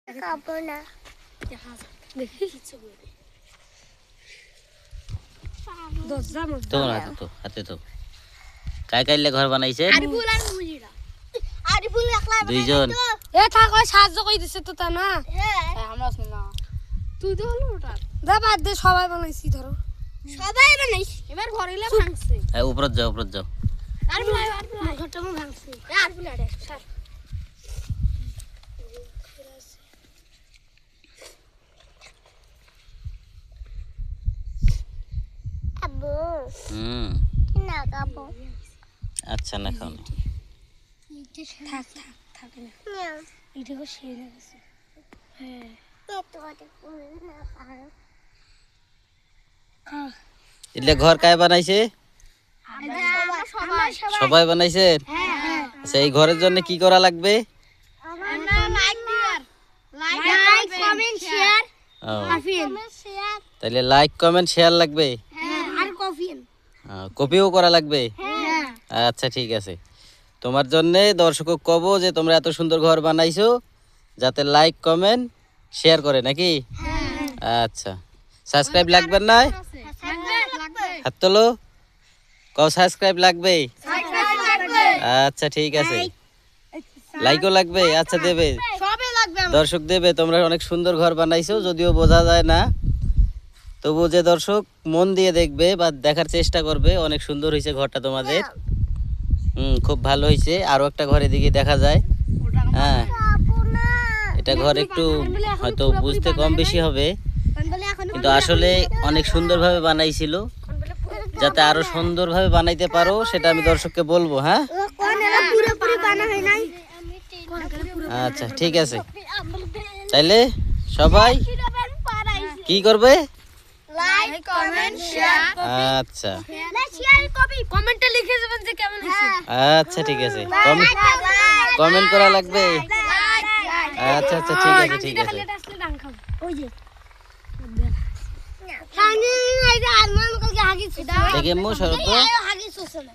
খাবো না। তো না তো হাতে তো কাই কাইলে ঘর বানাইছে দুইজন। এ থাক ওই সাহায্য করে দিছে তো তা না। আমরা না তুই তো হলো ওটা দা বাদ দে, সবাই বানাইছি ধরো। সবাই বানাইছ এবার ঘরেলে ভাঙছে। হ্যাঁ উপরে যাও উপরে যাও। আর ফুলাই ঘরটা মো ভাঙছে। আর ফুলাড়ে স্যার আব্বু না খাবো। আচ্ছা না খাও না। থাক থাক থাক না, এটা কো শেষ হয়ে গেছে। হ্যাঁ এলে ঘর কায় বানাইছে? সবাই বানাইছে। আচ্ছা এই ঘরের জন্য কি করা লাগবে? লাইক কমেন্ট শেয়ার তাহলে লাইক কমেন্ট শেয়ার লাগবে, আর কফি। কপিও করা লাগবে। আচ্ছা ঠিক আছে, তোমার জন্য দর্শকক কব যে তোমরা এত সুন্দর ঘর বানাইছো যাতে লাইক কমেন্ট শেয়ার করে নাকি। আচ্ছা সাবস্ক্রাইব লাগবে না? হাত তোলো, কও সাবস্ক্রাইব লাগবে। আচ্ছা ঠিক আছে, লাইকও লাগবে। আচ্ছা দেবে, দর্শক দেবে। তোমরা অনেক সুন্দর ঘর বানাইছো, যদিও বোঝা যায় না, তবু যে দর্শক মন দিয়ে দেখবে বা দেখার চেষ্টা করবে, অনেক সুন্দর হয়েছে ঘরটা তোমাদের। খুব ভালো হয়েছে। আরো একটা ঘর এদিকে দেখা যায়। হ্যাঁ এটা ঘর একটু হয়তো বুঝতে কম বেশি হবে, কিন্তু আসলে অনেক সুন্দরভাবে বানাইছিল। যাতে আরো সুন্দরভাবে বানাইতে পারো সেটা আমি দর্শককে বলবো। হ্যাঁ আচ্ছা ঠিক আছে, তাইলে সবাই কি করবে? লাইক কমেন্ট শেয়ার আচ্ছা শেয়ার কপি কমেন্টে লিখে যাবেন যে কেমন হয়েছে। আচ্ছা ঠিক আছে, কমেন্ট করা লাগবে। আচ্ছা আচ্ছা ঠিক আছে ঠিক আছে। ওই যে দেখে মু শরত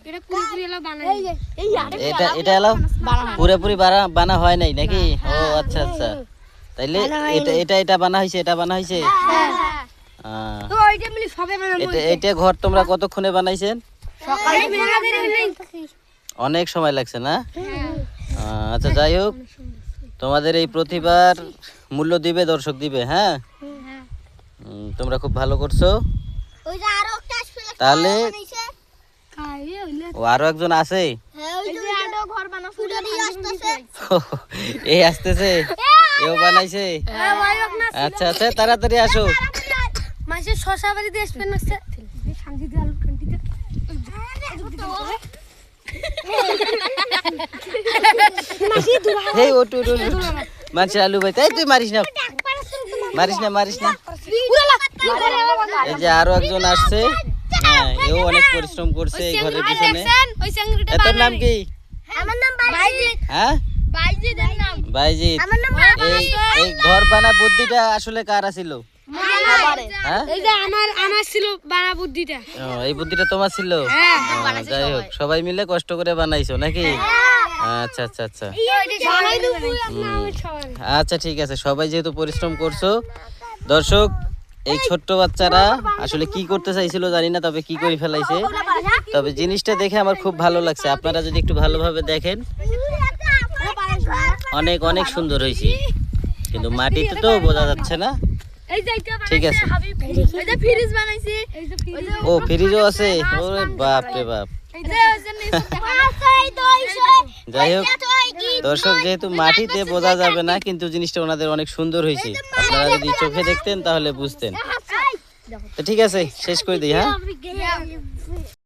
এটা পুরোপুরি এলা বানাই। এটা এলো পুরোপুরি বানা হয় নাই নাকি? ও আচ্ছা আচ্ছা, তাইলে এটা বানা হয়েছে, এটা বানা হয়েছে। তো ওইটা মিলি সবে বানাবো। এটা ঘর তোমরা কতক্ষণে বানাইছেন? সকালে অনেক সময় লাগছে না? আচ্ছা যাই হোক, তোমাদের এই প্রতিভার মূল্য দিবে দর্শক, দিবে। হ্যাঁ তোমরা খুব ভালো করছো। ওই যে আরো একটা আসলে তাহলে বানাইছে। খাইয়ে হইলে ও আরো একজন আছে। হ্যাঁ ওই যে আরো ঘর বানানো ফুলড়ি আসতেছে। এই আসতেছে, এও বানাইছে। আচ্ছা আচ্ছা তাড়াতাড়ি আসো। মাসে শশা বাড়ি দিয়ে আসবেন না স্যার। শান্তি দিয়ে আলু কান্টি দে। হেই ওটু মানছে আলু ভাই, তাই তুই মারিস না, মারিস না মারিস না। এই যে আরো একজন আসছে। হ্যাঁ এও অনেক পরিশ্রম করছে এই ঘরের পিছনে। ওই চাংড়িটা তোর নাম কি? আমার নাম বাইজিৎ। হ্যাঁ বাইজিতের নাম। বাইজিৎ। আমার নাম এই ঘর বানা বুদ্ধিটা আসলে কার ছিল? হ্যাঁ এই যে আমার ছিল বানা বুদ্ধিটা। এই বুদ্ধিটা তোমার ছিল? যাই হোক সবাই মিলে কষ্ট করে বানাইছো নাকি? আচ্ছা আচ্ছা আচ্ছা বানাই দেব আপনার সবাই। আচ্ছা ঠিক আছে, সবাই যেহেতু পরিশ্রম করছো। দর্শক এই ছোট্ট বাচ্চারা আসলে কি করতে চাইছিল জানি না, তবে কি করে ফেলাইছে। তবে জিনিসটা দেখে আমার খুব ভালো লাগছে। আপনারা যদি একটু ভালোভাবে দেখেন, অনেক অনেক সুন্দর হয়েছে, কিন্তু মাটিতে তো বোঝা যাচ্ছে না। এই যে এটা ঠিক আছে। হাবিব, এই যে ফ্রিজ বানাইছি। এই যে ফ্রিজ, ও ফ্রিজও আছে। ওরে বাপ রে বাপ। এই যে যাই হোক দর্শক, যেহেতু মাটিতে বোঝা যাবে না, কিন্তু জিনিসটা ওনাদের অনেক সুন্দর হয়েছে। আপনারা যদি চোখে দেখতেন তাহলে বুঝতেন। তো ঠিক আছে, শেষ করে দিই। হ্যাঁ